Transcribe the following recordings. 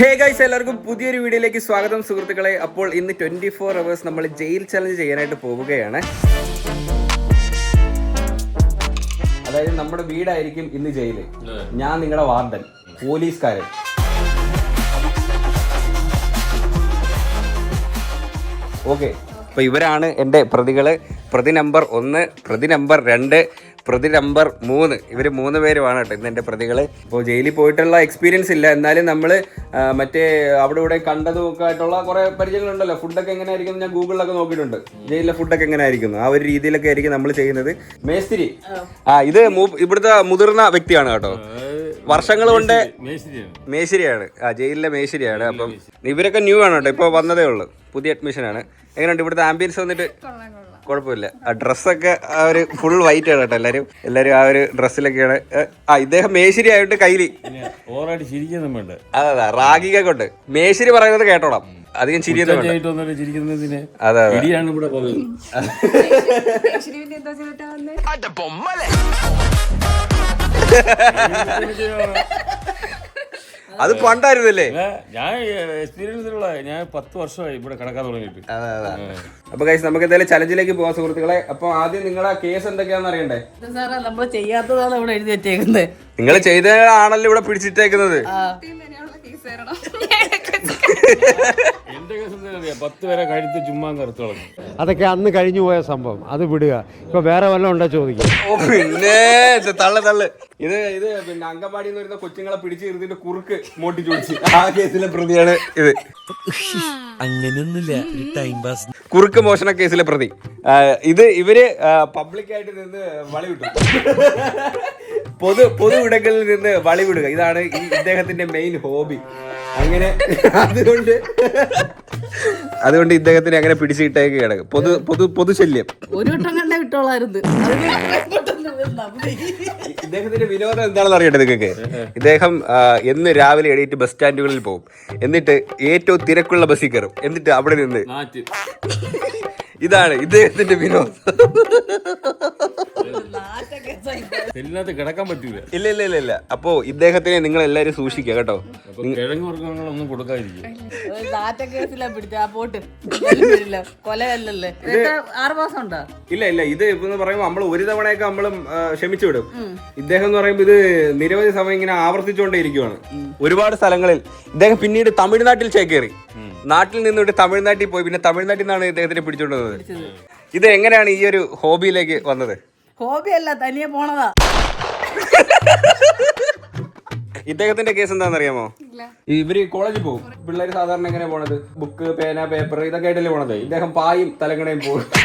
Hey guys, എല്ലാവർക്കും പുതിയൊരു വീഡിയോയിലേക്ക് സ്വാഗതം സുഹൃത്തുക്കളെ. അപ്പോൾ ഇന്ന് 24 hours നമ്മൾ ജയിൽ ചലഞ്ച് ചെയ്യാനായിട്ട് പോവുകയാണ്. അതായത് നമ്മുടെ വീടായിരിക്കും ഇന്ന് ജയില്. ഞാൻ നിങ്ങളുടെ വാർഡൻ, പോലീസുകാരൻ. ഓക്കെ, അപ്പൊ ഇവരാണ് എൻ്റെ പ്രതികള്. പ്രതി നമ്പർ 1, പ്രതി നമ്പർ 2, പ്രതി നമ്പർ 3. ഇവർ 3 പേരുമാണ് കേട്ടോ ഇന്ന് എൻ്റെ പ്രതികൾ. ഇപ്പോൾ ജയിലിൽ പോയിട്ടുള്ള എക്സ്പീരിയൻസ് ഇല്ല, എന്നാലും നമ്മൾ മറ്റേ അവിടെ ഇവിടെ കണ്ടതുമൊക്കെ ആയിട്ടുള്ള കുറേ പരിചയങ്ങളുണ്ടല്ലോ. ഫുഡൊക്കെ എങ്ങനെ ആയിരിക്കും ഞാൻ ഗൂഗിളിലൊക്കെ നോക്കിയിട്ടുണ്ട്. ജയിലിലെ ഫുഡൊക്കെ എങ്ങനെ ആയിരിക്കുന്നു ആ ഒരു രീതിയിലൊക്കെ ആയിരിക്കും നമ്മൾ ചെയ്യുന്നത്. മേസ്തിരി, ഇത് ഇവിടുത്തെ മുതിർന്ന വ്യക്തിയാണ് കേട്ടോ. വർഷങ്ങൾ കൊണ്ട് മേശരിയാണ്, ജയിലിലെ മേശരിയാണ്. അപ്പം ഇവരൊക്കെ ന്യൂ ആണ് കേട്ടോ, ഇപ്പോൾ വന്നതേ ഉള്ളൂ, പുതിയ അഡ്മിഷനാണ്. എങ്ങനെയുണ്ട് ഇവിടുത്തെ ആംബിയൻസ്? വന്നിട്ട് കുഴപ്പമില്ല. ആ ഡ്രസ്സൊക്കെ ആ ഒരു ഫുൾ വൈറ്റ് ആണ് കേട്ടോ. എല്ലാവരും ആ ഒരു ഡ്രസ്സിലൊക്കെയാണ്. ഇദ്ദേഹം മേശരി ആയിട്ട് കയ്യില് അതെ റാഗിക കൊണ്ട് മേശരി പറയുന്നത് കേട്ടോളാം, അധികം ചിരിയൊന്നും അതെ അതെ. അത് പണ്ടായിരുന്നല്ലേ? ഞാൻ എക്സ്പീരിയൻസ് ഉള്ള, ഞാൻ 10 വർഷമായി ഇവിടെ കിടക്കാൻ തുടങ്ങിയിട്ട്. അപ്പൊ ഗൈസ്, നമുക്ക് എന്തായാലും ചലഞ്ചിലേക്ക് പോവാം സുഹൃത്തുക്കളെ. അപ്പൊ ആദ്യം നിങ്ങളെ കേസ് എന്തൊക്കെയാണെന്ന് അറിയണ്ടേ? നമ്മൾ ചെയ്യാത്തതാണ് ഇവിടെ എഴുതി വെച്ചേക്കുന്നത്. നിങ്ങൾ ചെയ്തതാണല്ലോ ഇവിടെ പിടിച്ചിട്ടേക്കുന്നത്. എന്റെ കേസ് എന്താ അറിയാം, 10 പേരെ കഴുത്ത് ചുമ്മാ കറുത്തോളം. അതൊക്കെ അന്ന് കഴിഞ്ഞു പോയ സംഭവം, അത് വിടുക. ഇപ്പൊ വേറെ വല്ലതും ഉണ്ടോ ചോദിക്കും. പിന്നെ തള്ളു ഇത് പിന്നെ അങ്കമാടി എന്ന് വരുന്ന കൊച്ചുങ്ങളെ പിടിച്ചു നിർത്തിട്ട് കുറുക്ക് മോട്ടിച്ചു പിടിച്ച് ആ കേസിലെ പ്രതിയാണ് ഇത്. അങ്ങനെയൊന്നുമില്ല, ടൈം പാസ്. കുറുക്ക് മോഷണ കേസിലെ പ്രതി. ഇവര് പബ്ലിക്കായിട്ട് നിന്ന് വളി വിട്ടു, പൊതു ഇടങ്ങളിൽ നിന്ന് വളി വിടുക. ഇതാണ് ഇദ്ദേഹത്തിന്റെ മെയിൻ ഹോബി. അങ്ങനെ അതുകൊണ്ട് ഇദ്ദേഹത്തിന് അങ്ങനെ പിടിച്ചിട്ടേക്കാണ്. പൊതുശല്യം. ഒരു വട്ടം കണ്ട കിട്ടോളായിരുന്നു. ഇദ്ദേഹത്തിന്റെ വിനോദം എന്താണെന്ന് അറിയട്ടെ നിങ്ങൾക്ക്? ഇദ്ദേഹം എന്ന് രാവിലെ എണീറ്റ് ബസ് സ്റ്റാൻഡുകളിൽ പോകും, എന്നിട്ട് ഏറ്റവും തിരക്കുള്ള ബസ്സിൽ കയറും, എന്നിട്ട് അവിടെ നിന്ന് ഇതാണ് ഇദ്ദേഹത്തിന്റെ വിനോദം. കിടക്കാൻ പറ്റൂല. ഇല്ല. അപ്പോ ഇദ്ദേഹത്തിനെ നിങ്ങൾ എല്ലാരും സൂക്ഷിക്കുക കേട്ടോ. കിഴങ്ങ് വർഗ്ഗങ്ങളൊന്നും കൊടുക്കാതിരിക്കും. ഇല്ല ഇത് എന്ന് പറയുമ്പോൾ നമ്മൾ ഒരു തവണയൊക്കെ നമ്മളും ക്ഷമിച്ചു വിടും. ഇദ്ദേഹം എന്ന് പറയുമ്പോൾ ഇത് നിരവധി സമയം ഇങ്ങനെ ആവർത്തിച്ചുകൊണ്ടേ ഇരിക്കുവാണ്. ഒരുപാട് സ്ഥലങ്ങളിൽ ഇദ്ദേഹം പിന്നീട് തമിഴ്നാട്ടിൽ ചേക്കേറി. നാട്ടിൽ നിന്നിട്ട് തമിഴ്നാട്ടിൽ പോയി, പിന്നെ തമിഴ്നാട്ടിൽ നിന്നാണ് ഇദ്ദേഹത്തിനെ പിടിച്ചോണ്ട് വന്നത്. ഇത് എങ്ങനെയാണ് ഈ ഒരു ഹോബിയിലേക്ക് വന്നത്? ഹോബി അല്ല, തനിയെ പോണതാ. ഇദ്ദേഹത്തിന്റെ കേസ് എന്താണെന്ന് അറിയാമോ? ഇവര് കോളേജിൽ പോകും. പിള്ളേർ സാധാരണ എങ്ങനെ പോണത്? ബുക്ക്, പേന, പേപ്പർ ഇതൊക്കെ ആയിട്ടല്ലേ പോണത്. ഇദ്ദേഹം പായും തലങ്ങണയും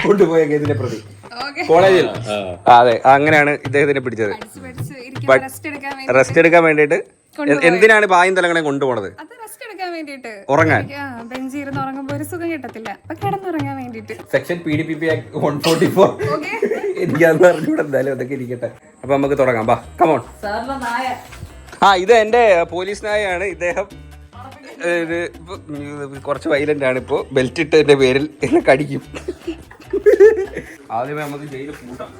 കൊണ്ടുപോയ കേസിലെ പ്രതി കോളേജിൽ. അതെ, അങ്ങനെയാണ് ഇദ്ദേഹത്തിനെ പിടിച്ചത്. റെസ്റ്റ് എടുക്കാൻ വേണ്ടിട്ട്. എന്തിനാണ് പായും തലങ്ങണയും കൊണ്ടുപോണത്? ഉറങ്ങാൻ. സെക്ഷൻ PDPP Act 144 എനിക്കന്ന് അറിഞ്ഞൂടെ. എന്തായാലും അതൊക്കെ ഇരിക്കട്ടെ. അപ്പൊ നമുക്ക് തുടങ്ങാം. ബാ, കമോൺ. ഇത് എന്റെ പോലീസ് നായയാണ്. ഇദ്ദേഹം കുറച്ച് വൈലന്റ് ആണ്. ഇപ്പോ ബെൽറ്റ് ഇട്ടതിന്റെ പേരിൽ എന്നെ കടിക്കും. ആദ്യമേ നമുക്ക് ജയിലിൽ പൂട്ടാം.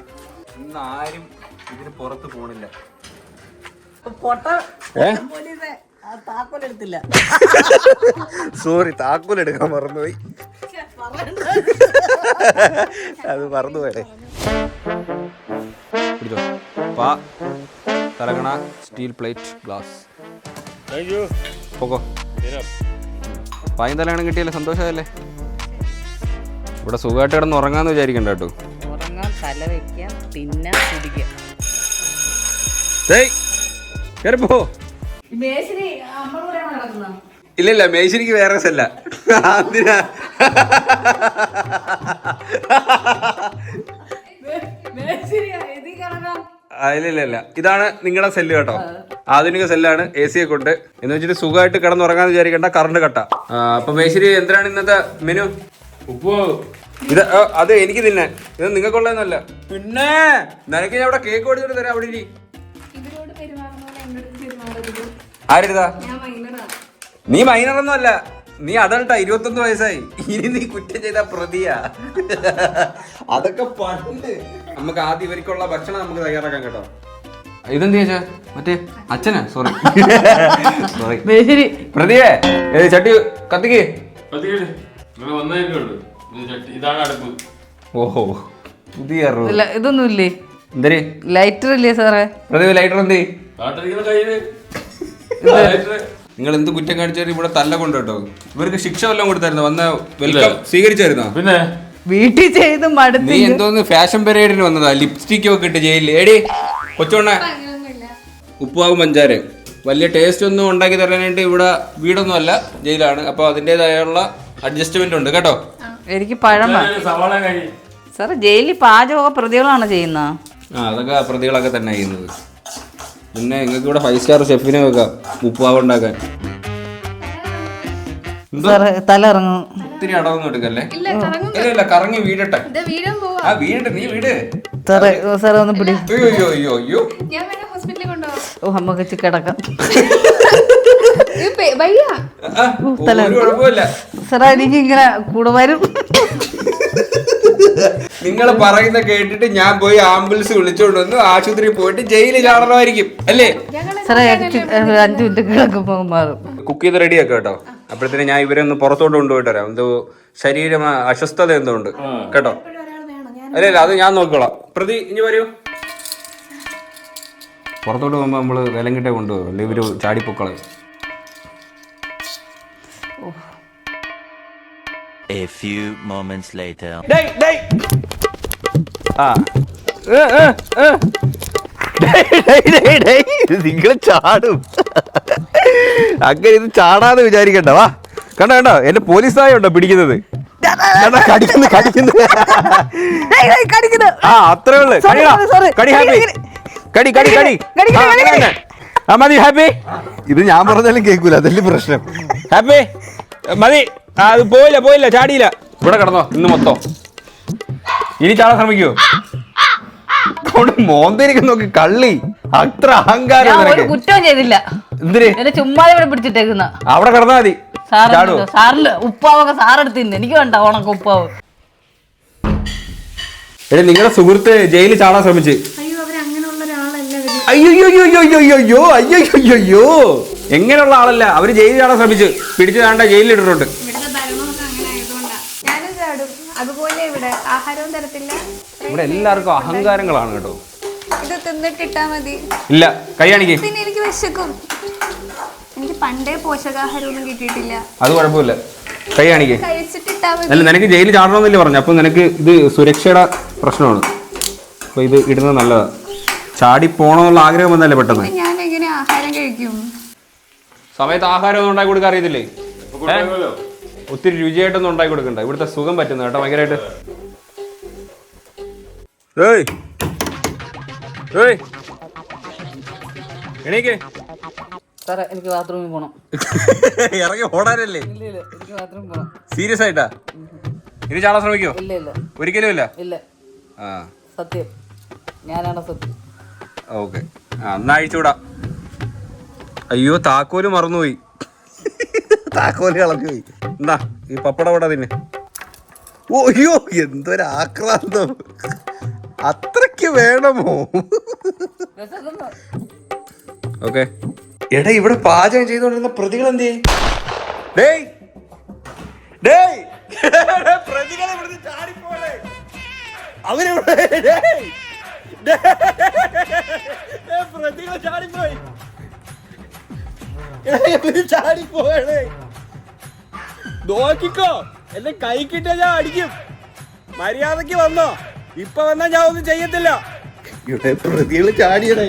ഇന്ന് ആരും ഇതിന് പുറത്ത് പോണില്ല. സോറി, താക്കോൽ എടുക്കാൻ മറന്നുപോയി. അത് മറന്നുപോയേ. പിടിച്ചോ. പാ, തലങ്ങണ, സ്റ്റീൽ പ്ലേറ്റ്, ഗ്ലാസ്. പോക്കോ. പായും തലങ്ങണം കിട്ടിയല്ലേ, സന്തോഷമല്ലേ? ഇവിടെ സുഖമായിട്ട് കിടന്ന് ഉറങ്ങാന്ന് വിചാരിക്കണ്ട കേട്ടോ. ഉറങ്ങാൻ, തല വെക്കാം, തിന്നാൻ, കുടിക്കാം. ഇല്ല, മേശരിക്ക് വേറെ സ്ഥല. ഇല്ല, ഇതാണ് നിങ്ങളുടെ സെല്ല് കേട്ടോ. ആധുനിക സെല്ലാണ്, AC ഒക്കെ ഉണ്ട്. എന്ന് വെച്ചിട്ട് സുഖമായിട്ട് കിടന്നുറങ്ങാന്ന് വിചാരിക്കണ്ട, കറണ്ട് കട്ടാ. അപ്പൊ മേശരി, എന്താണ് ഇന്നത്തെ മെനു? ഉപ്പോ ഇത് അത് എനിക്ക് തിന്നാൻ, ഇത് നിങ്ങൾക്കുള്ളതെന്നല്ല. പിന്നെ നിനക്ക് ഞാൻ അവിടെ കേക്ക് കൊടുത്തിട്ട് തരാം. അവിടെ ഇരി. ആരെടുത്താ? നീ മൈനറൊന്നും അല്ല, നീ അഡൾട്ടാ. 21 വയസ്സായി. ഇനി നീ കുറ്റം ചെയ്ത പ്രതിയാ. അതൊക്കെ പണ്ട്. നമുക്ക് ആദ്യം ഇവർക്കുള്ള ഭക്ഷണം നമുക്ക് തയ്യാറാക്കാം കേട്ടോ. ഇതെന്ത് ചോദിച്ചാ മറ്റേ അച്ഛനാ? Sorry sorry. ശരി. പ്രതിയെ ചട്ടി കത്തിക്ക്. ഇതാണ് അടുപ്പ്. ഓഹോ പുതിയ അറിവ്. ഇല്ല, ഇതൊന്നുമില്ലേ? എന്തര് ലൈറ്റർ ഇല്ലേ സാറേ? പ്രതിഭ ലൈറ്റർ എന്തേ? കാട്ടിരിക്കുന്ന കയ്യില് നിങ്ങൾ എന്ത് കുറ്റം കാണിച്ചാലും ഇവിടെ തല്ല കൊണ്ട് കേട്ടോ. ഇവർക്ക് ശിക്ഷ വല്ലതും കൊടുത്തായിരുന്നു? വന്ന വെൽക്കം സ്വീകരിച്ചായിരുന്നോ? പിന്നെ വീട്ടിൽ ചെയ്ത് മടുത്ത്. നീ എന്തോന്ന് ഫാഷൻ പരേഡിന് വന്നതാ? ലിപ്സ്റ്റിക് ഒക്കെ ഇട്ട് ജയിലിൽ. എടി കൊച്ചോണ്ണ ഉപ്പുമാവും പഞ്ചാര വലിയ ടേസ്റ്റ് ഒന്നും ഉണ്ടാക്കി തരാനായിട്ട് ഇവിടെ വീടൊന്നും അല്ല, ജയിലാണ്. അപ്പൊ അതിൻ്റെതായുള്ള അഡ്ജസ്റ്റ്മെന്റ് ഉണ്ട് കേട്ടോ. എനിക്ക് പഴം സവാള കഴി. സാറേ ജയിലിൽ പാചകമൊക്കെ പ്രതികളാണ് ചെയ്യുന്നത്. അതൊക്കെ പ്രതികളൊക്കെ തന്നെ ചെയ്യുന്നത്. പിന്നെ നിങ്ങൾക്ക് ഇവിടെ 5 സ്റ്റാർ ഷെഫിനെ വെക്കാം ഉപ്പുമാവ് ഉണ്ടാക്കാൻ. സാറേ തല ഇറങ്ങും. ഒത്തിരി അടവൊന്നും എടുക്കല്ലേ? ഇല്ല കറങ്ങി വീടട്ടെ. ആ വീട് നീ വീട്. സാറേ സാറേ ഒന്ന് പിടി. അയ്യോ അയ്യോ അയ്യോ. ഓ അമ്മക്ക് കിടക്കാം. ഒരു കുഴപ്പമില്ല. സാറേ എനിക്ക് ഇങ്ങനെ കൂടെ വരും. നിങ്ങൾ പറയുന്ന കേട്ടിട്ട് ഞാൻ പോയി ആംബുലൻസ് വിളിച്ചോണ്ട് വന്ന് ആശുപത്രിയിൽ പോയിട്ട് ജയിലിൽ ചാടണമായിരിക്കും അല്ലേ? സാറേ 5 മിനിറ്റ് കിടക്കുമ്പോ മാറും. കുക്ക് ചെയ്ത് റെഡിയാക്കാം കേട്ടോ. അപ്പോഴത്തേന് ഞാൻ ഇവരെ ഒന്ന് പുറത്തോട്ട് കൊണ്ടുപോയിട്ട് വരാം. എന്തോ ശരീരം അസ്വസ്ഥത എന്തോ ഉണ്ട് കേട്ടോ. അല്ല അത് ഞാൻ നോക്കിക്കോളാം. പ്രതി ഇനി വരൂ. പുറത്തോട്ട് പോകുമ്പോൾ നമ്മള് വിലം കിട്ടേ കൊണ്ടുപോകും, അല്ലെ ഇവര് ചാടിപ്പൊക്കളെ. A few moments later. നിങ്ങൾ ചാടും അങ്ങനെ ഇത് ചാടാന്ന് വിചാരിക്കണ്ട. വാ കണ്ടോ കണ്ടോ എന്റെ പോലീസായ ഉണ്ടോ പിടിക്കുന്നത്? ആ അത്രേ ഉള്ളു. കടി ഹാപ്പി കടി കടി കടി ആ മതി ഹാപ്പി. ഇത് ഞാൻ പറഞ്ഞാലും കേൾക്കൂല, അതല്ലേ പ്രശ്നം. ഹാപ്പി മതി. അത് പോയില്ല പോയില്ല ചാടിയില്ല. ഇവിടെ കിടന്നോ ഇന്ന് മൊത്തം. ഇനി ചാടാൻ ശ്രമിക്കൂ. മോന്തിരിക്കും നോക്കി കള്ളി. അത്ര അഹങ്കാരം. കുറ്റം ചെയ്തില്ല. എന്തിന് ചുമ്മാതെ ഇവിടെ പിടിച്ചിട്ടേക്കുന്ന? അവിടെ കിടന്നാ മതി. സാറില് ഉപ്പാവൊക്കെ സാറെടുത്തിന്ന്. എനിക്ക് വേണ്ട ഉണക്ക ഉപ്പാവ്. എടേ നിങ്ങളുടെ സുഹൃത്ത് ജയിലിൽ ചാടാൻ ശ്രമിച്ച്. അയ്യോ എങ്ങനെയുള്ള ആളല്ല, അവര് ജയിലിൽ ചാടാൻ ശ്രമിച്ചു. പിടിച്ചു താണ്ട ജയിലിൽ ഇട്ടിട്ടുണ്ട്. അതുപോലെ ഇവിടെ ആഹാരവും തരത്തില്ല. ഇവിടെ എല്ലാവർക്കും അഹങ്കാരങ്ങളാണ് കേട്ടോ. ഇത് തിന്നിട്ടിട്ടാ മതി. ഇല്ല കൈ കാണിക്കേ. പിന്നെ എനിക്ക് വിശക്കും. എനിക്ക് പണ്ടേ പോഷകാഹാരമൊന്നും കിട്ടിയിട്ടില്ല. അത് കുഴപ്പമില്ല, കൈ കാണിക്കേ. കഴിച്ചിട്ടിട്ടാ മതി. അല്ല നിനക്ക് ജയിലിൽ ചാടണമെന്നല്ലേ പറഞ്ഞു. അപ്പൊ നിനക്ക് ഇത് സുരക്ഷയുടെ പ്രശ്നമാണ്. അപ്പൊ ഇത് ഇടുന്നത് നല്ലതാ. ചാടി പോണമെന്നുള്ള ആഗ്രഹം വന്നല്ലേ പെട്ടെന്ന്. ഞാൻ എങ്ങനെ ആഹാരം കഴിക്കും? സമയത്ത് ആഹാരം ഒന്നും ഉണ്ടാക്കി കൊടുക്കാൻ അറിയത്തില്ലേ? ഒത്തിരി രുചിയായിട്ടൊന്നും ഉണ്ടാക്കി കൊടുക്കണ്ട. ഇവിടുത്തെ സുഖം പറ്റുന്ന കേട്ടോ ഭയങ്കരമായിട്ട്. എണീക്കേ. സാറേ എനിക്ക് ബാത്റൂമിൽ പോണം. ഇറങ്ങി ഓടാനല്ലേ? എനിക്ക് ബാത്റൂമിൽ പോണം. സീരിയസ് ആയിട്ടാ? ഇനി ചാടാൻ ശ്രമിക്കോ? ഇല്ല ഇല്ല ഒരിക്കലും ഇല്ല. ഇല്ല. ആ സത്യം, ഞാനാണ് സത്യം. ഓക്കെ എന്നാ അഴിച്ചുവിടാ. അയ്യോ താക്കോല് മറന്നുപോയി. താക്കോല് കളഞ്ഞുപോയി. എന്നാ ഈ പപ്പടം ഇവിടെ തന്നെ. ഓ അയ്യോ എന്തൊരാക്രാന്തം. അത്രയ്ക്ക് വേണമോ? ഓക്കെ എടാ ഇവിടെ പാചകം ചെയ്തോണ്ടിരുന്ന പ്രതികൾ എന്തേ? പ്രതികളെ ഇവിടുന്ന് ചാടിപ്പോളെ. അവരെവിടെ? പ്രതികളെ ചാടിപ്പോയി. ചാടിപ്പോയേ. നോക്കിക്കോ എന്നെ കൈ കിട്ടിയ ഞാൻ അടിക്കും. മര്യാദക്ക് വന്നോ. ഇപ്പൊ വന്നാ ഞാൻ ഒന്നും ചെയ്യത്തില്ല. ഇവിടെ പ്രതികള് ചാടിയടേ.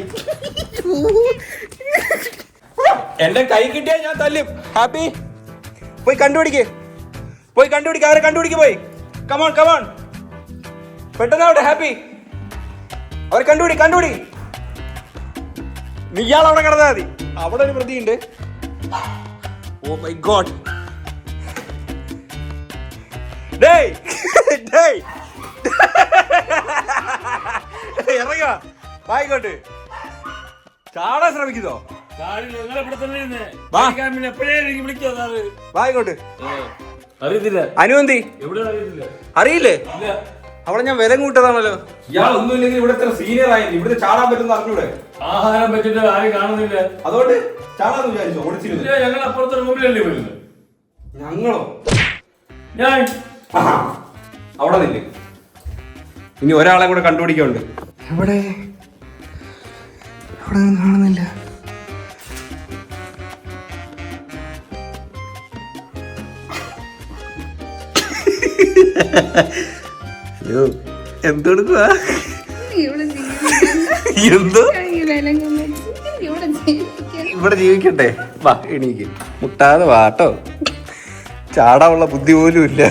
എന്റെ കൈ കിട്ടിയാ ഞാൻ തല്ലും. ഹാപ്പി പോയി കണ്ടുപിടിക്ക്. പോയി കണ്ടുപിടിക്ക. അവരെ കണ്ടുപിടിക്ക്. പോയി കമോൺ കമോൺ പെട്ടെന്നാവട്ടെ. ഹാപ്പി അവരെ കണ്ടുപിടി. നീയാൾ അവിടെ കിടന്നാ മതി. അവിടെ ഒരു പ്രതിയുണ്ട്. Oh my God. ഇറങ്ങ വായിക്കോട്ട്. ചാടാൻ ശ്രമിക്കുന്നോ? വായിക്കോട്ട്. അറിയത്തില്ല. അനുവന്തി എവിടെ അറിയത്തില്ല. അറിയില്ലേ? അവളെ ഞാൻ വില കൂട്ടതാണല്ലോ. ഇയാൾ ഒന്നുമില്ലെങ്കിൽ ഇവിടെ സീനിയർ ആയി. ഇവിടെ ചാടാൻ പറ്റുന്ന അറിഞ്ഞൂടെ? ആഹാരം വെച്ചിട്ട് ആരും കാണുന്നില്ല. അതുകൊണ്ട് ചാടാന്ന് വിചാരിച്ചോ? ഓടിച്ചിരുന്നു. ഇല്ല, ഞങ്ങൾ അപ്പുറത്തെ റൂമിലല്ലേ വരുന്നത്. ഞങ്ങളോ? ഞാൻ അവിടെ നില്ല്. ഇനി ഒരാളെ കൂടെ കണ്ടുപിടിക്കാനുണ്ട്. എവിടെ? അവിടെ കാണുന്നില്ല. അയ്യോ, എന്തെടുക്കുക? എന്തോ ഇവിടെ ജീവിക്കട്ടെ. വാ, എണീക്ക്. മുട്ടാതെ വാട്ടോ. ചാടാനുള്ള ബുദ്ധി പോലും ഇല്ല.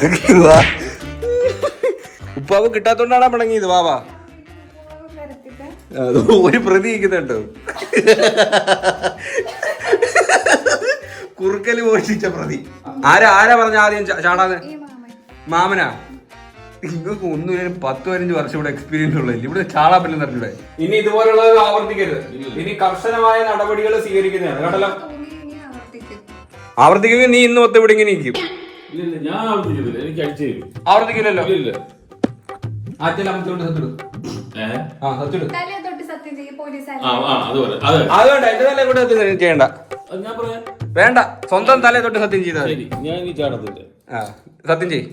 വാ. ഉപ്പാവ് കിട്ടാത്തോണ്ടാണ് പിണങ്ങിയത്. വാ വാ. അത് ഒരു പ്രതി ഇരിക്കുന്നുണ്ടോ? കുറുക്കല് മോഷിച്ച പ്രതി. ആരാ പറഞ്ഞ ആദ്യം ചാടാന്ന്? മാമനാ? നിങ്ങൾക്ക് ഒന്നും 10-15 വർഷം ഇവിടെ എക്സ്പീരിയൻസ് ഉള്ളതില്ല. ഇവിടെ ചാടാൻ പറ്റുന്ന അറിഞ്ഞൂടെ? ഇനി ഇതുപോലുള്ളത് ആവർത്തിക്കരുത്. ഇനി കർശനമായ നടപടികൾ സ്വീകരിക്കുന്നതാണ് കേട്ടല്ലോ. ആവർത്തിക്കുമെങ്കിൽ നീ ഇന്ന് മൊത്തം ഇവിടെ ഇങ്ങനെ ഇരിക്കും. ഇല്ല, ഞാൻ ആവർത്തിക്കത്തില്ല. എനിക്ക് അടിച്ചു തരും. ആവർത്തിക്കില്ലല്ലോ. ഇല്ല. അതുകൊണ്ട് എന്റെ തലയെ കൊണ്ട് സത്യം ചെയ്യണ്ട. ഞാൻ പറയാം. വേണ്ട, സ്വന്തം തലയെ തൊട്ട് സത്യം ചെയ്താൽ ശരി, ഞാൻ ഈ ചാടത്തില്ല. സത്യം ചെയ്.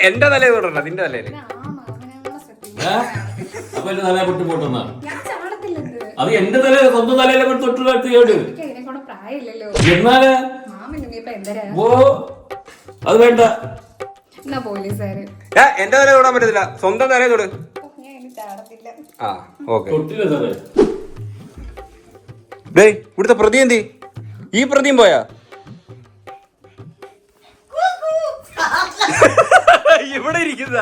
എന്റെ തലയെ തൊടണ്ട, നിന്റെ തലയില്. അപ്പൊ എന്റെ തലയെ പൊട്ടി പോട്ടെന്നാ? അത് എന്റെ തല, സ്വന്തം തലയിലെ തൊട്ടുള്ള കേട്. എന്നാല് ഓ, അത് വേണ്ട. എന്റെ തല തൊടാൻ പറ്റത്തില്ല, സ്വന്തം തലയെ തൊട്. ആ, ഓക്കെ. തൊട്ടില്ല സാറേ. ഇവിടുത്തെ പ്രതി എന്തി? ഈ പ്രതിയും പോയാ? ഇവിടെ ഇരിക്കുന്ന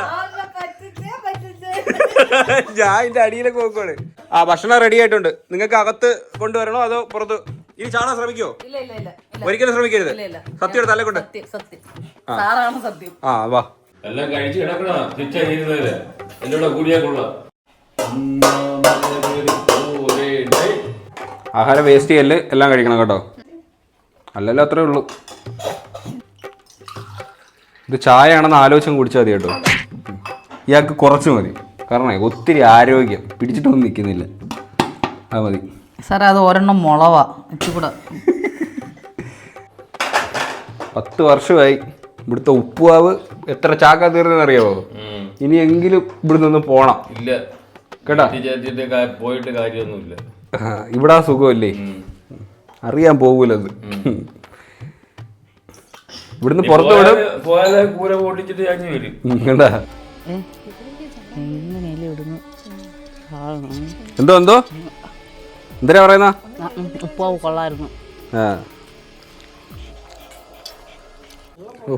ഞാൻ എന്റെ അടിയിലൊക്കെ നോക്കുവാണ്. ആ, ഭക്ഷണം റെഡി ആയിട്ടുണ്ട്. നിങ്ങൾക്ക് അകത്ത് കൊണ്ടുവരണോ അതോ പുറത്ത്? ഇനി ചാടാൻ ശ്രമിക്കോ? ഒരിക്കലും ശ്രമിക്കരുത്. സത്യം തല കൊണ്ട്. ആ, വാ. എല്ലാം കഴിച്ച് കിടക്കണോ? ശിക്ഷ ചെയ്യുന്നതല്ലേ എന്നോട് കൂടിയാ കൊള്ളാം. ആഹാരം വേസ്റ്റ് ചെയ്യല്, എല്ലാം കഴിക്കണം കേട്ടോ. അല്ലല്ലോ, അത്രേ ഉള്ളൂ. ഇത് ചായ ആണെന്ന് ആലോചിച്ചും കുടിച്ചാൽ മതി കേട്ടോ. ഇയാൾക്ക് കുറച്ച് മതി, കാരണം ഒത്തിരി ആരോഗ്യം പിടിച്ചിട്ടൊന്നും നിൽക്കുന്നില്ല. അത് മതി സാറേ. അത് ഒരെണ്ണം മുളവാ കൂടെ. 10 വർഷമായി ഇവിടുത്തെ ഉപ്പുവാവ് എത്ര ചാക്ക തീർന്നെന്നറിയാവോ? ഇനിയെങ്കിലും ഇവിടെ നിന്ന് പോണം. ഇല്ല കേട്ടാ, പോയിട്ട് കാര്യമൊന്നുമില്ല. ഇവിടെ സുഖമല്ലേ, അറിയാൻ പോകൂലത്. ഇവിടുന്ന് പുറത്ത് വിടും. പോയാലെ കൂര ഓടിച്ചിട്ട് ഞാൻ വരും. കേട്ടാ, എന്തോ എന്തിനാ പറയുന്ന? ഉപ്പാവ് കൊള്ളായിരുന്നു.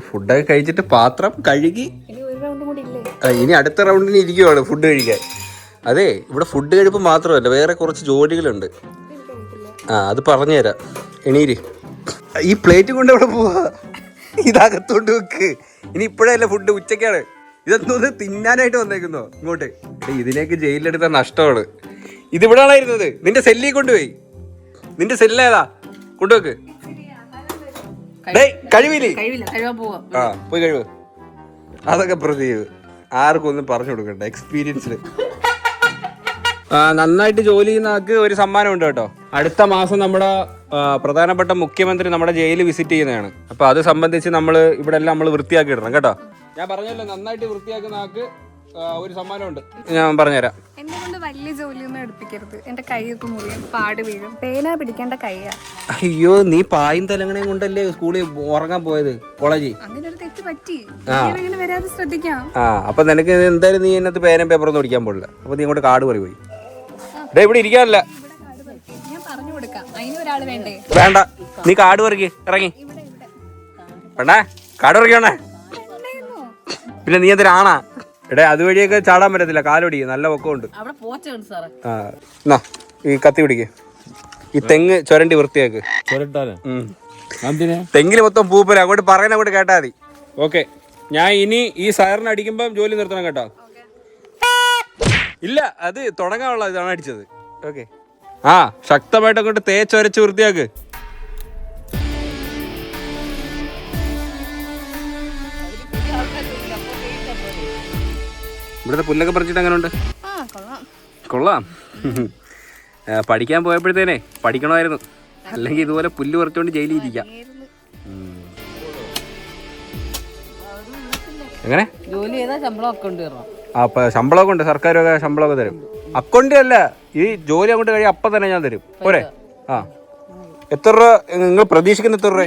ഫുഡൊക്കെ കഴിച്ചിട്ട് പാത്രം കഴുകി ഇനി അടുത്ത റൗണ്ടിന് ഇരിക്കുവാണ് ഫുഡ് കഴിക്കാൻ. അതെ, ഇവിടെ ഫുഡ് കഴിപ്പ് മാത്രമല്ല, വേറെ കുറച്ച് ജോലികളുണ്ട്. അത് പറഞ്ഞുതരാം. എണീര്. ഈ പ്ലേറ്റ് കൊണ്ട് എവിടെ പോവാ? ഇതകത്തോണ്ട് വെക്ക്. ഇനി ഇപ്പോഴല്ല ഫുഡ്, ഉച്ചക്കാണ്. ഇതൊന്നും തിന്നാനായിട്ട് വന്നേക്കുന്നോ ഇങ്ങോട്ട്? ഇതിനേക്ക് ജയിലിലെടുത്ത നഷ്ടമാണ്. ഇതിവിടാണ് ഇരുന്നത്. നിന്റെ സെല്ലിൽ കൊണ്ടുപോയി. നിന്റെ സെല്ലേതാ? കൊണ്ടുവെക്ക്. കഴിവില്ലേ? ആ, പോയി കഴിവ്. അതൊക്കെ പ്രതീവ് ആർക്കും ഒന്നും പറഞ്ഞു കൊടുക്കണ്ട. എക്സ്പീരിയൻസിൽ നന്നായിട്ട് ജോലി ചെയ്യുന്ന ആൾക്ക് ഒരു സമ്മാനം ഉണ്ട് കേട്ടോ. അടുത്ത മാസം നമ്മുടെ പ്രധാനപ്പെട്ട മുഖ്യമന്ത്രി നമ്മുടെ ജയിലിൽ വിസിറ്റ് ചെയ്യുന്നതാണ്. അപ്പൊ അത് സംബന്ധിച്ച് ഇവിടെ എല്ലാം നമ്മൾ വൃത്തിയാക്കി ഇടണം കേട്ടോ. ഞാൻ പറഞ്ഞല്ലോ, നന്നായിട്ട് വൃത്തിയാക്കുന്ന ആൾക്ക് ഒരു സമ്മാനമുണ്ട്. ഞാൻ പറഞ്ഞുതരാം. എന്നെ കൊണ്ട് വലിയ ജോലിയൊന്നും എടുപ്പിക്കരുത്. എന്റെ കൈയൊക്കെ മുറിയും, പാട് വീഴും. പേന പിടിക്കേണ്ട കൈയാ. അയ്യോ, നീ പായും തലങ്ങണയും കൊണ്ടല്ലേ സ്കൂളിൽ ഉറങ്ങാൻ പോയത്, കോളേജിൽ? അങ്ങനെ ഒരു തെറ്റ് പറ്റി. വരാതെ ശ്രദ്ധിക്കാം. അപ്പൊ നിനക്ക് എന്തായാലും നീ അതിനകത്ത് പേനും പേപ്പറൊന്നും ഓടിക്കാൻ പോകില്ല. അപ്പൊ നീ അങ്ങോട്ട് കാട് പറി പോയി. ഇവിടെ ഇരിക്കാനല്ല, ഞാൻ പറഞ്ഞു കൊടുക്കാം. അതിന് ഒരാൾ വേണ്ടേ? വേണ്ട, നീ കാട് പറിക്ക്, ഇറങ്ങി. വേണ്ടേ? കാട് പറിക്കണേ. പിന്നെ നീ എന്തിനാണാ? അതുവഴിയൊക്കെ ചാടാൻ പറ്റത്തില്ല, കാലൊടി നല്ല പൊക്കമുണ്ട്. ഈ കത്തി പിടിക്ക്. ഈ തെങ്ങ് ചുരണ്ടി വൃത്തിയാക്ക്. തെങ്ങില് മൊത്തം പൂപ്പല. അങ്ങോട്ട് പറയുന്ന അങ്ങോട്ട് കേട്ടാ മതി. ഓക്കെ, ഞാൻ ഇനി ഈ സയറിന് അടിക്കുമ്പം ജോലി നിർത്തണം കേട്ടോ. ഇല്ല, അത് തുടങ്ങാനുള്ള ഇതാണ് അടിച്ചത്. ഓക്കെ, ശക്തമായിട്ട് അങ്ങോട്ട് തേച്ചൊരച്ച് വൃത്തിയാക്ക്. ഇവിടുത്തെ പുല്ലൊക്കെ പറിച്ചിട്ട് അങ്ങനെ ഉണ്ട്? കൊള്ളാം. പഠിക്കാൻ പോയപ്പോഴത്തേനെ പഠിക്കണമായിരുന്നു, അല്ലെങ്കിൽ ഇതുപോലെ പുല്ല് പറിച്ചുകൊണ്ട് ജയിലിൽ ഇരിക്കാം. എങ്ങനെ ജോലി ചെയ്താൽ ശമ്പളം അക്കൗണ്ട് തരണം. ശമ്പളമൊക്കെ ഉണ്ട്, സർക്കാരൊക്കെ ശമ്പളമൊക്കെ തരും. അക്കൗണ്ട് അല്ല, ഈ ജോലി അങ്ങോട്ട് കഴിയും അപ്പം തന്നെ ഞാൻ തരും. പോരെ? ആ, എത്ര രൂപ നിങ്ങൾ പ്രതീക്ഷിക്കുന്ന? എത്ര രൂപ?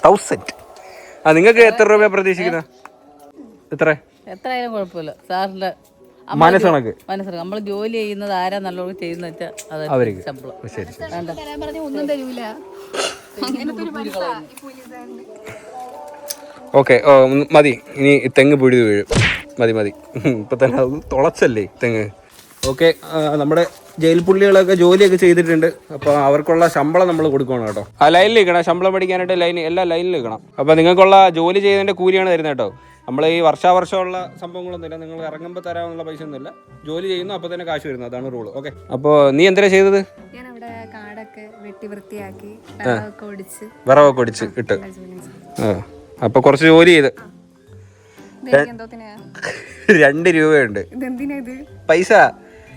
1000. ആ, നിങ്ങൾക്ക് എത്ര രൂപ പ്രതീക്ഷിക്കുന്നത്? എത്രയായാലും കുഴപ്പമില്ല സാറിന്റെ മനസ്സണക്ക്. നമ്മൾ ജോലി ചെയ്യുന്നത് ആരാ നല്ലോണം ചെയ്യുന്ന വെച്ചാൽ അവർക്ക് ശമ്പളം. ശരി. ഒന്നും തരൂല. ഓക്കെ, മതി. ഇനി തെങ്ങ് പിഴുത് വീഴും. മതി. ഇപ്പൊ തന്നെ അത് തുളച്ചല്ലേ തെങ്ങ്. ഓക്കെ, നമ്മുടെ ജയിൽ പുള്ളികളൊക്കെ ജോലിയൊക്കെ ചെയ്തിട്ടുണ്ട്. അപ്പോൾ അവർക്കുള്ള ശമ്പളം നമ്മൾ കൊടുക്കണം കേട്ടോ. ആ ലൈനിൽ നിൽക്കണം, ശമ്പളം പഠിക്കാനായിട്ട് എല്ലാ ലൈനിൽ നിൽക്കണം. അപ്പോൾ നിങ്ങൾക്കുള്ള ജോലി ചെയ്തതിൻ്റെ കൂലിയാണ് തരുന്നത് കേട്ടോ. നമ്മൾ ഈ വർഷാവർഷമുള്ള സംഭവങ്ങളൊന്നുമില്ല. നിങ്ങൾ ഇറങ്ങുമ്പോൾ തരാനുള്ള പൈസ ഒന്നുമില്ല. ജോലി ചെയ്യുന്നു, അപ്പോൾ തന്നെ കാശ് വരുന്നു. അതാണ് റൂള്. ഓക്കെ, അപ്പോൾ നീ എന്തിനാ ചെയ്തത്? ഞാൻ അവിടെ കാടൊക്കെ വെട്ടി വൃത്തിയാക്കി വിറവൊക്കെ ഒടിച്ച് ഇട്ട്. അപ്പോൾ കുറച്ച് ജോലി ചെയ്ത് 2 രൂപയുണ്ട്. പൈസ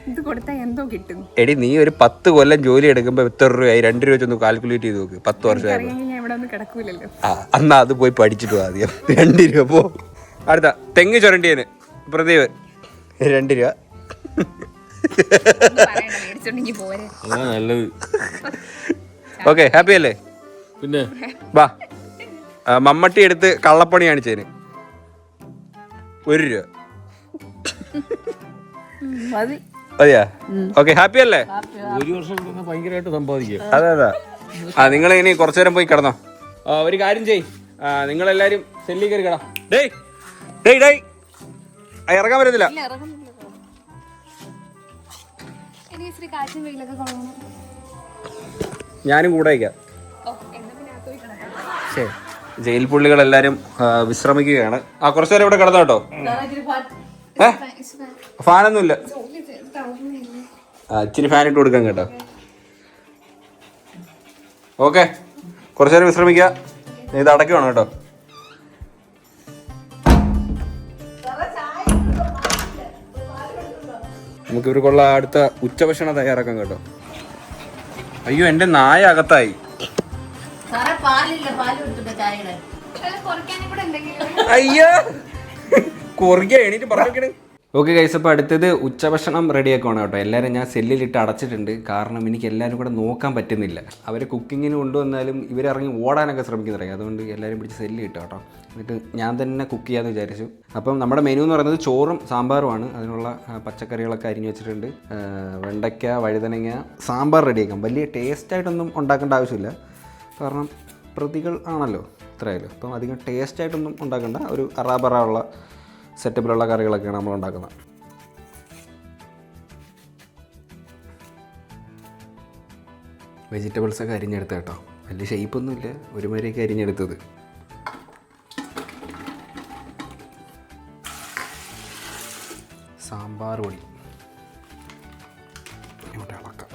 ഇത് കൊടുത്താ എന്തോ കിട്ടും. എടി, നീ ഒരു 10 കൊല്ലം ജോലി എടുക്കുമ്പോ എത്ര രൂപയായി? 2 രൂപ ഒന്ന് കാൽക്കുലേറ്റ് ചെയ്ത് നോക്ക്. 10 വർഷമായി. അന്നാ അത് പോയി പഠിച്ചിട്ടു ആദ്യം. 2 രൂപ പോ. അടുത്ത തെങ്ങ് ചുരണ്ടിയന് പ്രദീപ് 2 രൂപ. നല്ലത്. ഓക്കെ, ഹാപ്പി അല്ലേ? പിന്നെ വാ, മമ്മട്ടി എടുത്ത് കള്ളപ്പണി കാണിച്ചതിന് 1 രൂപ. മതിയാ? ഓക്കെ, ഹാപ്പി അല്ലേ? 1 വർഷം ഭയങ്കരമായിട്ട് സമ്പാദിക്കുക. അതെ. ആ, നിങ്ങൾ ഇനി കുറച്ചു നേരം പോയി കിടന്നോ. ഒരു കാര്യം ചെയ്, നിങ്ങളെല്ലാരും സെല്ലി കയറി കിടാം. ഡേയ് ഇറങ്ങാൻ പറ്റത്തില്ല. ഞാനും കൂടെ വയ്ക്കാം. ശരി, ജയിൽ പുള്ളികളെല്ലാരും വിശ്രമിക്കുകയാണ്. ആ, കുറച്ചു നേരം ഇവിടെ കിടന്നോ കേട്ടോ. ഫാനൊന്നുമില്ല. ഇച്ചിരി ഫാൻ ഇട്ട് കൊടുക്കാം കേട്ടോ. ഓക്കെ, കുറച്ചു നേരം വിശ്രമിക്കുക. ഇത് അടയ്ക്കുവാണ് കേട്ടോ. നമുക്ക് ഇവർക്കുള്ള അടുത്ത ഉച്ചഭക്ഷണം തയ്യാറാക്കാം കേട്ടോ. അയ്യോ, എൻ്റെ നായ അകത്തായി. അയ്യോ, കൊറിയ എണീറ്റ് പറഞ്ഞേ. ഓക്കെ ഗൈസ്, അപ്പോൾ അടുത്തത് ഉച്ചഭക്ഷണം റെഡിയാക്കുവാണ് കേട്ടോ. എല്ലാവരും ഞാൻ സെല്ലിലിട്ട് അടച്ചിട്ടുണ്ട്. കാരണം എനിക്ക് എല്ലാവരും കൂടെ നോക്കാൻ പറ്റുന്നില്ല. അവർ കുക്കിങ്ങിന് കൊണ്ടുവന്നാലും ഇവരിറങ്ങി ഓടാനൊക്കെ ശ്രമിക്കുന്നില്ല. അതുകൊണ്ട് എല്ലാവരും പിടിച്ച് സെല്ല് കിട്ടും കേട്ടോ. എന്നിട്ട് ഞാൻ തന്നെ കുക്ക് ചെയ്യാമെന്ന് വിചാരിച്ചു. അപ്പം നമ്മുടെ മെനു എന്ന് പറയുന്നത് ചോറും സാമ്പാറുമാണ്. അതിനുള്ള പച്ചക്കറികളൊക്കെ അരിഞ്ഞു വെച്ചിട്ടുണ്ട്. വെണ്ടയ്ക്ക, വഴുതനങ്ങ, സാമ്പാർ റെഡിയാക്കാം. വലിയ ടേസ്റ്റായിട്ടൊന്നും ഉണ്ടാക്കേണ്ട ആവശ്യമില്ല. കാരണം പ്രതികൾ ആണല്ലോ ഇത്രയായാലും. അപ്പം അധികം ടേസ്റ്റായിട്ടൊന്നും ഉണ്ടാക്കേണ്ട. ഒരു അറാബറ ഉള്ള സെറ്റപ്പിലുള്ള കറികളൊക്കെയാണ് നമ്മൾ ഉണ്ടാക്കുന്നത്. വെജിറ്റബിൾസൊക്കെ അരിഞ്ഞെടുത്ത കേട്ടോ. വലിയ ഷേപ്പൊന്നുമില്ല, ഒരുമാതിരിയൊക്കെ അരിഞ്ഞെടുത്തത്. സാമ്പാർ പൊടി ഇവിടെ ഇളക്കാം.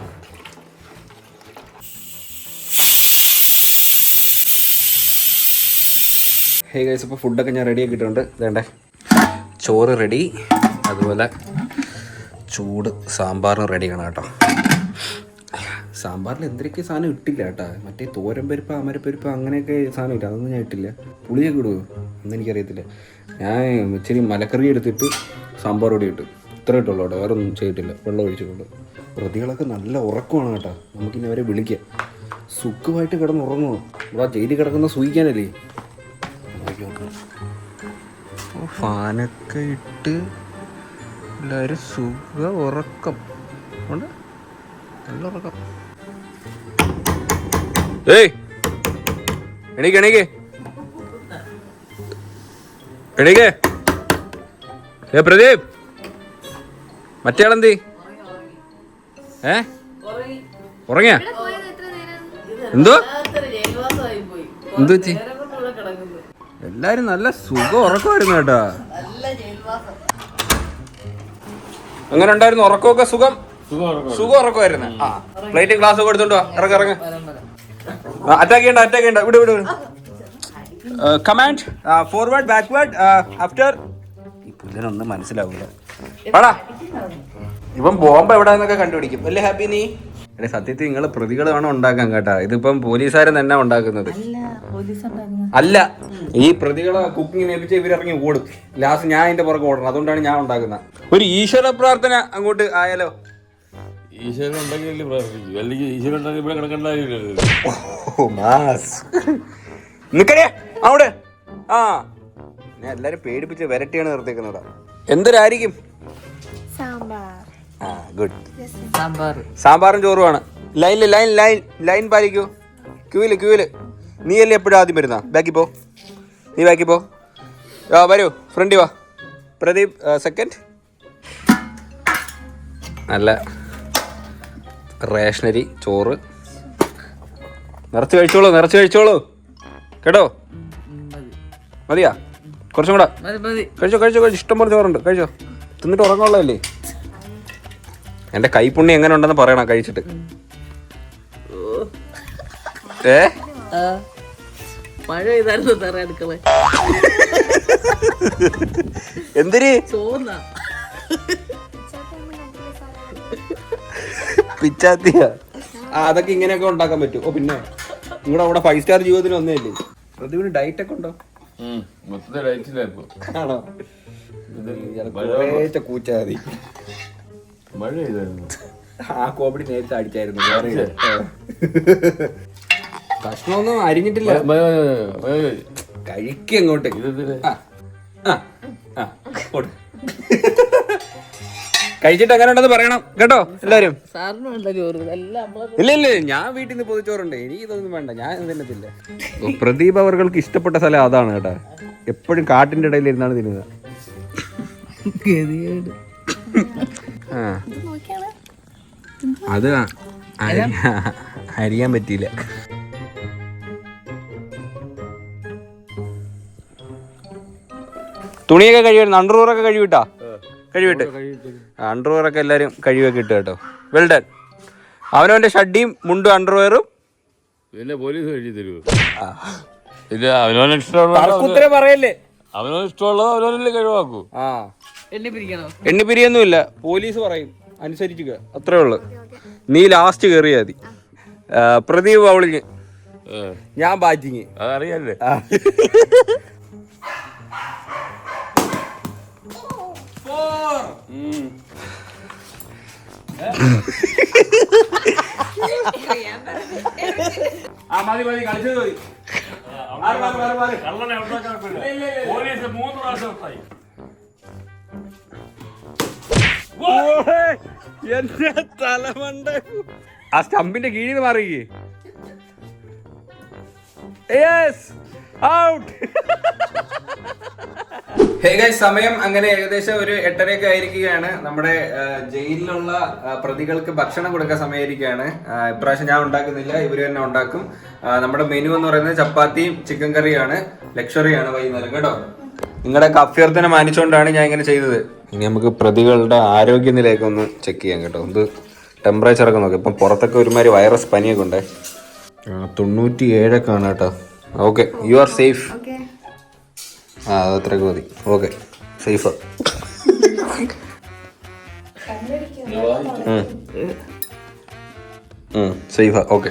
ഹേ ഗൈസ്, ഇപ്പോൾ ഫുഡൊക്കെ ഞാൻ റെഡി ആക്കിയിട്ടുണ്ട്. വേണ്ടേ, ചോറ് റെഡി, അതുപോലെ ചൂട് സാമ്പാറും റെഡിയാണ് കേട്ടോ. സാമ്പാറിൽ എന്തൊക്കെ സാധനം ഇട്ടില്ല കേട്ടോ. മറ്റേ തോരൻ പരിപ്പ്, അമരപ്പരിപ്പ് അങ്ങനെയൊക്കെ സാധനം ഇല്ല. അതൊന്നും ഞാൻ ഇട്ടില്ല. പുളിയൊക്കെ ഇടുമോ ഒന്നും എനിക്കറിയത്തില്ല. ഞാൻ ഇച്ചിരി മലക്കറി എടുത്തിട്ട് സാമ്പാർ പൊടി ഇട്ടു. ഇത്ര ഇട്ടുള്ളൂ കേട്ടോ, വേറെ ഒന്നും ചെയ്തിട്ടില്ല. വെള്ളം ഒഴിച്ചിട്ടുള്ളൂ. പ്രതികളൊക്കെ നല്ല ഉറക്കമാണ് കേട്ടോ. നമുക്കിനി അവരെ വിളിക്കാം. സുഖമായിട്ട് കിടന്ന് ഉറങ്ങുമോ? ഇവിടെ ജയിലിൽ കിടക്കുന്ന സൂഹിക്കാനല്ലേ. ഫാനൊക്കെ ഇട്ട് എല്ലാവരും സുഖ ഉറക്കം ഉണ്ട്. നല്ല ഉറക്കം. ഏയ് എണീക്ക് ഏ പ്രദീപ്, മറ്റേ ആളെന്തി? ഉറങ്ങിയ? എന്തോ പറ്റി? എല്ലാരും നല്ല സുഖം ഉറക്കമായിരുന്നു കേട്ടാ. അങ്ങനെ ഉണ്ടായിരുന്നു ഉറക്കമൊക്കെ? സുഖം ഉറക്കമായിരുന്നു. ആ, പ്ലേറ്റ് ഗ്ലാസ് ഒക്കെ എടുത്തോണ്ട് ഇറങ്ങ. അറ്റാക്ക് ചെയ്യണ്ട. വിട്. Command forward, backward, after. ഈ പുല്ലനൊന്നും മനസ്സിലാവൂല. പാടാ. ഇവൻ ബോംബ് എവിടെ നിന്നൊക്കെ കണ്ടുപിടിക്കും അല്ലേ ഹാപ്പി നീ? അല്ലെ സത്യത്തിൽ നിങ്ങൾ പ്രതികൾ വേണം ഉണ്ടാക്കാൻ കേട്ടാ. ഇതിപ്പം പോലീസുകാരൻ തന്നെ ഉണ്ടാക്കുന്നത് അല്ല. ഈ പ്രതികളെ കുക്കിങ്ങിന് ഏൽപ്പിച്ച് ഇവരിറങ്ങി ഓടും. ലാസ്റ്റ് ഞാൻ അതിന്റെ പുറകെ ഓടണം. അതുകൊണ്ടാണ് ഞാൻ ഉണ്ടാക്കുന്നത്. ഒരു ഈശ്വര പ്രാർത്ഥന അങ്ങോട്ട് ആയാലോ? ഈശ്വരൻ ഉണ്ടെങ്കിൽ പ്രാർത്ഥിക്കും, അല്ലെങ്കിൽ ഈശ്വരൻ ഉണ്ടെങ്കിൽ ഇവിടെ കിടക്കണ്ടായിരുന്നു. നിക്കടേ അവിടെ. ആ ഞാൻ എല്ലാരും പേടിപ്പിച്ച് വരട്ടിയാണ് നിർത്തിക്കുന്നതാ. എന്തൊരായിരിക്കും? ആ ഗുഡ്. സാമ്പാറും ചോറുമാണ്. ലൈൻ പാലിക്കൂ. ക്യൂവില് നീ അല്ലേ എപ്പോഴും ആദ്യം വരുന്ന? ബാക്കി പോ, നീ ബാക്കി പോ. വരൂ ഫ്രണ്ടി വാ. പ്രദീപ് സെക്കൻഡ്. നല്ല റേഷനരി ചോറ് നിറച്ച് കഴിച്ചോളൂ കേട്ടോ. മതിയാ? കുറച്ചും കൂടെ കഴിച്ചോ. ഇഷ്ടം പോലെ ചോറുണ്ട്, കഴിച്ചോ. തിന്നിട്ട് ഉറങ്ങുള്ളതല്ലേ. എന്റെ കൈപ്പുണ്ണി എങ്ങനെ ഉണ്ടെന്ന് പറയണം കഴിച്ചിട്ട്. മഴ പെയ്തായിരുന്നു തറ അടുക്കള. എന്തിന് പിച്ചാത്തിയ? അതൊക്കെ ഇങ്ങനെയൊക്കെ ഉണ്ടാക്കാൻ പറ്റും. ഓ പിന്നെ നിങ്ങളുടെ അവിടെ 5 സ്റ്റാർ ജീവിതത്തിന് വന്നതല്ലേ. പ്രതിവിന് ഡയറ്റ് ഒക്കെ ഉണ്ടോ? മൊത്തത്തിൽ ഡയറ്റിലായിരുന്നു. ആണോ? കൂച്ചാ മതി. മഴ ചെയ്തായിരുന്നു. ആ കോമഡി നേരത്തെ അടിച്ചായിരുന്നു. കഷ്ണമൊന്നും അരിഞ്ഞിട്ടില്ല. കഴിക്കങ്ങോട്ട്. കഴിച്ചിട്ട് എങ്ങനെ ഉണ്ടെന്ന് പറയണം കേട്ടോ എല്ലാരും. ഇല്ല ഞാൻ വീട്ടിൽ നിന്ന് പൊതിച്ചോറുണ്ട്. എനിക്ക് ഇതൊന്നും വേണ്ട, ഞാൻ തിന്നത്തില്ല. പ്രദീപ് അവർക്ക് ഇഷ്ടപ്പെട്ട സ്ഥലം അതാണ് കേട്ടാ. എപ്പോഴും കാട്ടിന്റെ ഇടയിൽ ഇരുന്നാണ് തിന്നുന്നത്. അത് അരിയാൻ പറ്റിയില്ല. തുണിയൊക്കെ കഴിവിട്ട് അണ്ടർവെയറൊക്കെ കഴിവിട്ട് അണ്ടർവെയറൊക്കെ എല്ലാരും കഴിവൊക്കെ ഇട്ട് കേട്ടോ. വെൽഡൺ. അവനവന്റെ ഷഡ്ഡിയും മുണ്ടും അണ്ടർവെയറും പിന്നെ പോലീസ് കഴിച്ചു തരുമോ? ഇല്ല, അവനവന് ഇഷ്ടമുള്ള പറയല്ലേ. അവനവന് ഇഷ്ടമുള്ളത് അവനവനല്ലേ കഴിവാക്കൂ. എണ്ണി പിരിയൊന്നുമില്ല, പോലീസ് പറയും അനുസരിക്കുക, അത്രേ ഉള്ളു. നീ ലാസ്റ്റ് കയറിയാ മതി. പ്രദീപ് ബൗളിങ്, ഞാൻ ബാറ്റിങ്. അതറിയാല്ലേ. മതി കളിച്ചത് മതി. പോലീസ് 3 പ്രാവശ്യം ഉണ്ടായി. എന്റെ തലമണ്ട ആ സ്റ്റമ്പിന്റെ കീഴിൽ നിന്ന് മാറിയേ. സമയം അങ്ങനെ ഏകദേശം ഒരു 8:30 ആയിരിക്കുകയാണ്. നമ്മുടെ ജയിലിലുള്ള പ്രതികൾക്ക് ഭക്ഷണം കൊടുക്കാൻ സമയമായിരിക്കുകയാണ്. ഇപ്രാവശ്യം ഞാൻ ഉണ്ടാക്കുന്നില്ല, ഇവര് തന്നെ ഉണ്ടാക്കും. നമ്മുടെ മെനു എന്ന് പറയുന്നത് ചപ്പാത്തിയും ചിക്കൻ കറിയാണ്. ലക്ഷറിയാണ് വൈകുന്നേരം കേട്ടോ. നിങ്ങളുടെ അഭ്യർത്ഥന മാനിച്ചുകൊണ്ടാണ് ഞാൻ ഇങ്ങനെ ചെയ്തത്. ഇനി നമുക്ക് പ്രതികളുടെ ആരോഗ്യനിലയൊക്കെ ഒന്ന് ചെക്ക് ചെയ്യാം കേട്ടോ. ഇത് ടെമ്പറേച്ചറൊക്കെ നോക്കാം. ഇപ്പം പുറത്തൊക്കെ ഒരുമാതിരി വൈറസ് പനിയൊക്കെ ഉണ്ട്. 97 ആണ് കേട്ടോ. Okay, you are safe. അതത്രയൊക്കെ മതി. Okay, safe. സേഫാ. ഓക്കെ,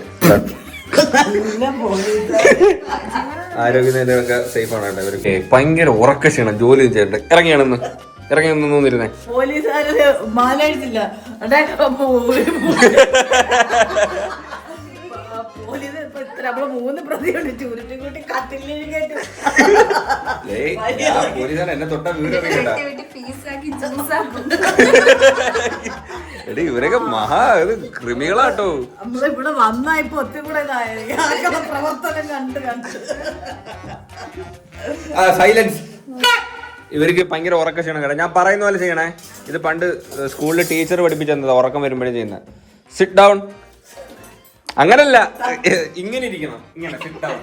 ആരോഗ്യനിലയൊക്കെ സേഫ് ആണ് കേട്ടോ. ഇവർക്ക് ഭയങ്കര ഉറക്ക ക്ഷീണം, ജോലി ചെയ്തിട്ട് ഇറങ്ങി നിന്നിരുന്നേ. പോലീസുകാര് മാലഴിച്ചില്ല. പോലീസുകാരൻ എന്നെ തൊട്ട വീട് എടി ഇവരൊക്കെ മഹാ കൃമികളാട്ടോ. നമ്മളിവിടെ വന്നായിപ്പോ ഒത്തിരി പ്രവർത്തനം കണ്ട് സൈലൻസ്. ഇവർക്ക് ഭയങ്കര ഉറക്ക ക്ഷീണം കേട്ടോ. ഞാൻ പറയുന്ന പോലെ ചെയ്യണേ. ഇത് പണ്ട് സ്കൂളിൽ ടീച്ചർ പഠിപ്പിച്ചെന്നത് ഉറക്കം വരുമ്പോഴേ ചെയ്യുന്നത്. Sit down. അങ്ങനല്ല, ഇങ്ങനെ ഇരിക്കണം. ഇങ്ങനെ സിറ്റ് ഡൗൺ.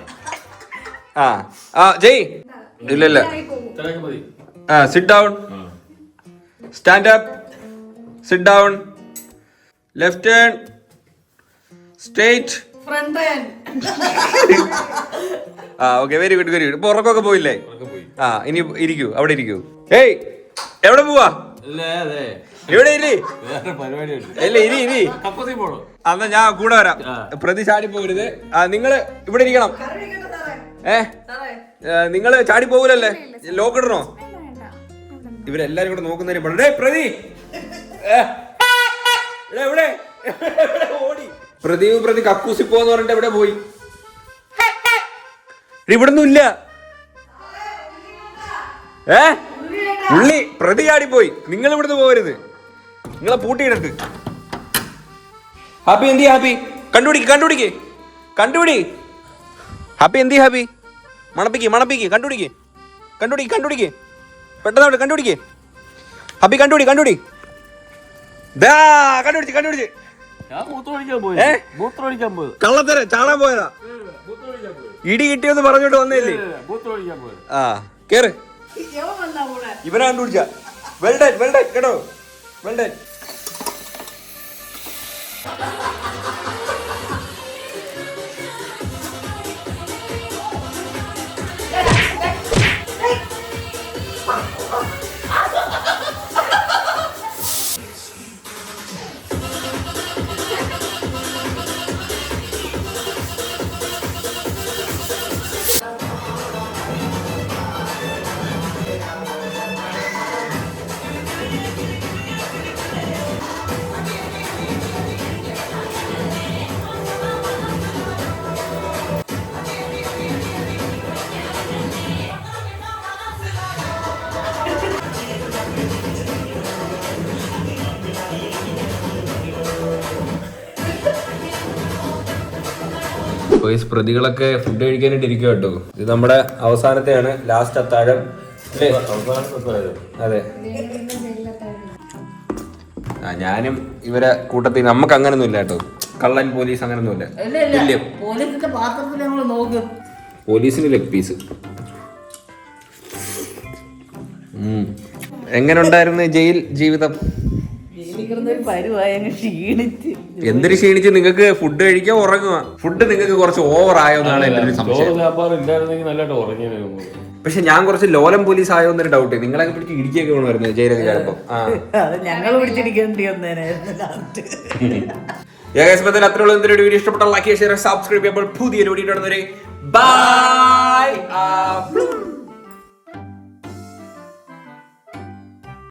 ജയ് ഇല്ല. Sit down. Stand up. Sit down. Left hand straight. Okay, very good. ഇപ്പൊ ഉറക്കമൊക്കെ പോയില്ലേ? ഇനി ഇരിക്കൂ, അവിടെ ഇരിക്കൂ. ഏയ് എവിടെ പോവാ? ഇവിടെ ഇരി. വേറെ പരിപാടിയുണ്ട്. ഇല്ല ഇരി കപ്പത്തി പോണോ? എന്നാ ഞാൻ കൂടെ വരാം. പ്രതി ചാടി പോകരുത്. നിങ്ങള് ഇവിടെ ഇരിക്കണം. നിങ്ങള് ചാടി പോകൂലല്ലേ? ലോക്ക് ഇടണോ? ഇവരെല്ലാരും കൂടെ നോക്കുന്നതിന് പറഞ്ഞു. പ്രതി എവിടെ ഓടി? പ്രതി കക്കൂസി പോന്ന് പറഞ്ഞിട്ട് എവിടെ പോയി? ഇവിടൊന്നും ഇല്ല. ഉള്ളി പ്രതി ചാടി പോയി. നിങ്ങൾ ഇവിടുന്ന് പോകരുത്. നിങ്ങളെ പൂട്ടിയിടട്ട്. ഹാപ്പി എന്തി? ഹാപ്പി കണ്ടുപിടിക്ക്. ഹാപ്പി എന്തി? ഹാപ്പി മണപ്പിക്ക് കണ്ടുപിടിക്ക്. പെട്ടെന്ന് കണ്ടുപിടിക്ക്. ഹാപ്പി കണ്ടുപിടി. കണ്ടുപിടിച്ച്. ഞാൻ മൂത്രമൊഴിക്കാൻ പോയി. മൂത്രമൊഴിക്കാൻ പോയത്. കള്ളത്തര ചാടാൻ പോയതാ. ഇടി കിട്ടിയെന്ന് പറഞ്ഞോട്ട് വന്നില്ലേ? മൂത്രമൊഴിക്കാൻ പോയത്. ആ കേറ്. ഇവനെ കണ്ടുപിടിച്ച. വെൽഡൻ കേട്ടോ. വെൽഡൻ. പ്രതികളൊക്കെ ഫുഡ് കഴിക്കാനായിട്ട് ഇരിക്കുക കേട്ടോ. ഇത് നമ്മുടെ അവസാനത്തെയാണ്, ലാസ്റ്റ് അത്താഴം. അതെ, ഞാനും ഇവരെ കൂട്ടത്തിൽ നമുക്ക് അങ്ങനൊന്നും ഇല്ല കേട്ടോ. കള്ളൻ പോലീസ് അങ്ങനൊന്നും ഇല്ല. പോലീസിന്റെ പാത്രത്തിൽ ഞങ്ങൾ നോക്കും. പോലീസിന് ലെഗ് പീസ്. എങ്ങനെ ഉണ്ടായിരുന്നു ജയിൽ ജീവിതം? എന്തൊരു ക്ഷീണിച്ച്? നിങ്ങൾക്ക് ഫുഡ് കഴിക്കാൻ ഉറങ്ങുക. ഫുഡ് നിങ്ങൾക്ക് കുറച്ച് ഓവർ ആയോ എന്നാണ് എന്റെ ഒരു സംശയം. പക്ഷെ ഞാൻ കുറച്ച് ലോലം പോലീസ് ആയോ എന്നൊരു ഡൗട്ട്. നിങ്ങളൊക്കെ പിടിച്ച് ഇടിക്കൊക്കെ വേണമായിരുന്നു ജയിലൊക്കെ ചിലപ്പോ. ഏകദേശത്തിൽ അത്രയുള്ള എന്തൊരു വീഡിയോ ഇഷ്ടപ്പെട്ട ലൈക്ക് ഷെയർ സബ്സ്ക്രൈബ് ചെയ്യുമ്പോൾ പുതിയൊരു വീഡിയോ ബൈ.